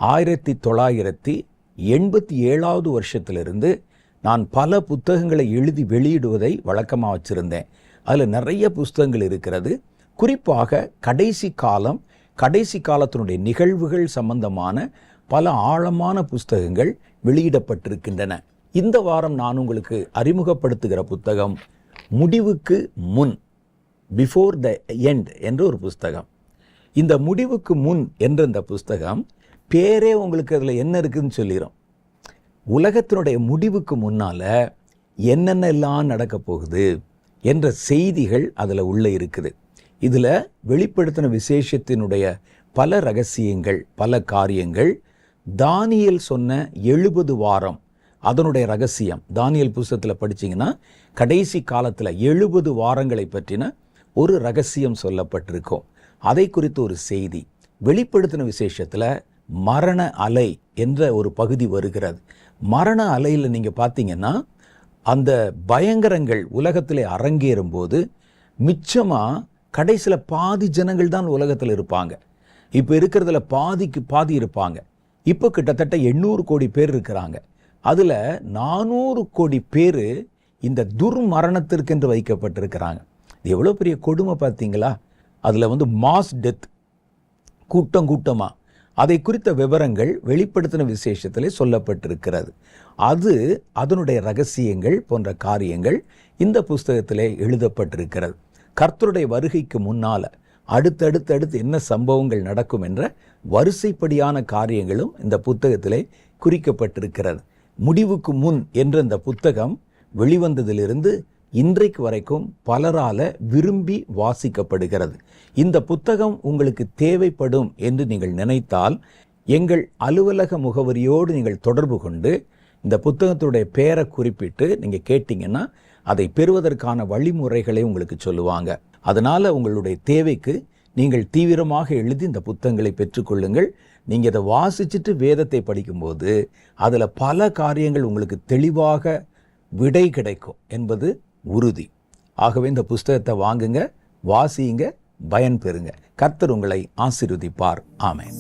1987 வருஷத்திலிருந்து நான் பல புத்தகங்களை எழுதி வெளியிடுவதை வழக்கமாக வச்சுருந்தேன். அதில் நிறைய புஸ்தகங்கள் இருக்கிறது. குறிப்பாக கடைசி காலத்தினுடைய நிகழ்வுகள் சம்பந்தமான பல ஆழமான புஸ்தகங்கள் வெளியிடப்பட்டிருக்கின்றன. இந்த வாரம் நான் உங்களுக்கு அறிமுகப்படுத்துகிற புத்தகம் முடிவுக்கு முன், பிஃபோர் த எண்ட் என்ற ஒரு புஸ்தகம். இந்த முடிவுக்கு முன் என்ற இந்த புஸ்தகம் பேரே உங்களுக்கு அதில் என்ன இருக்குதுன்னு சொல்லிடும். உலகத்தினுடைய முடிவுக்கு முன்னால் என்னென்ன எல்லாம் நடக்க போகுது என்ற செய்திகள் அதில் உள்ளே இருக்குது. இதில் வெளிப்படுத்தின விசேஷத்தினுடைய பல ரகசியங்கள், பல காரியங்கள், தானியேல் சொன்ன 70 வாரம் அதனுடைய ரகசியம். தானியேல் புஸ்தகத்தில் படிச்சிங்கன்னா கடைசி காலத்தில் 70 வாரங்களை பற்றின ஒரு ரகசியம் சொல்லப்பட்டிருக்கும். அதை குறித்து ஒரு செய்தி. வெளிப்படுத்தின விசேஷத்தில் மரண அலை என்ற ஒரு பகுதி வருகிறது. மரண அலையில் நீங்கள் பார்த்தீங்கன்னா அந்த பயங்கரங்கள் உலகத்திலே அரங்கேறும் போது மிச்சமாக கடைசியில் பாதி ஜனங்கள் தான் உலகத்தில் இருப்பாங்க. இப்போ இருக்கிறதுல பாதிக்கு பாதி இருப்பாங்க. இப்போ கிட்டத்தட்ட 800 கோடி பேர் இருக்கிறாங்க. அதில் 400 கோடி பேர் இந்த துர்மரணத்திற்கென்று வைக்கப்பட்டிருக்கிறாங்க. இது எவ்வளோ பெரிய கொடுமை பார்த்தீங்களா? அதில் மாஸ் டெத், கூட்டமாக, அதை குறித்த விவரங்கள் வெளிப்படுத்தின விசேஷத்திலே சொல்லப்பட்டிருக்கிறது. அதனுடைய ரகசியங்கள் போன்ற காரியங்கள் இந்த புஸ்தகத்திலே எழுதப்பட்டிருக்கிறது. கர்த்தருடைய வருகைக்கு முன்னால் அடுத்தடுத்து என்ன சம்பவங்கள் நடக்கும் என்ற வரிசைப்படியான காரியங்களும் இந்த புத்தகத்திலே குறிக்கப்பட்டிருக்கிறது. முடிவுக்கு முன் என்ற இந்த புத்தகம் வெளிவந்ததிலிருந்து இன்றைக்கு வரைக்கும் பலரால் விரும்பி வாசிக்கப்படுகிறது. இந்த புத்தகம் உங்களுக்கு தேவைப்படும் என்று நீங்கள் நினைத்தால் எங்கள் அலுவலக முகவரியோடு நீங்கள் தொடர்பு கொண்டு இந்த புத்தகத்துடைய பெயரை குறிப்பிட்டு நீங்கள் கேட்டிங்கன்னா அதை பெறுவதற்கான வழிமுறைகளை உங்களுக்கு சொல்லுவாங்க. அதனால் உங்களுடைய தேவைக்கு நீங்கள் தீவிரமாக எழுதி இந்த புத்தகங்களை பெற்றுக்கொள்ளுங்கள். நீங்கள் இதை வாசிச்சுட்டு வேதத்தை படிக்கும்போது அதில் பல காரியங்கள் உங்களுக்கு தெளிவாக விடை கிடைக்கும் என்பது உறுதி. ஆகவே இந்த புஸ்தகத்தை வாங்குங்க, வாசியுங்க, பயன் பெறுங்க. கர்த்தர் உங்களை ஆசீர்வதிப்பார். ஆமென்.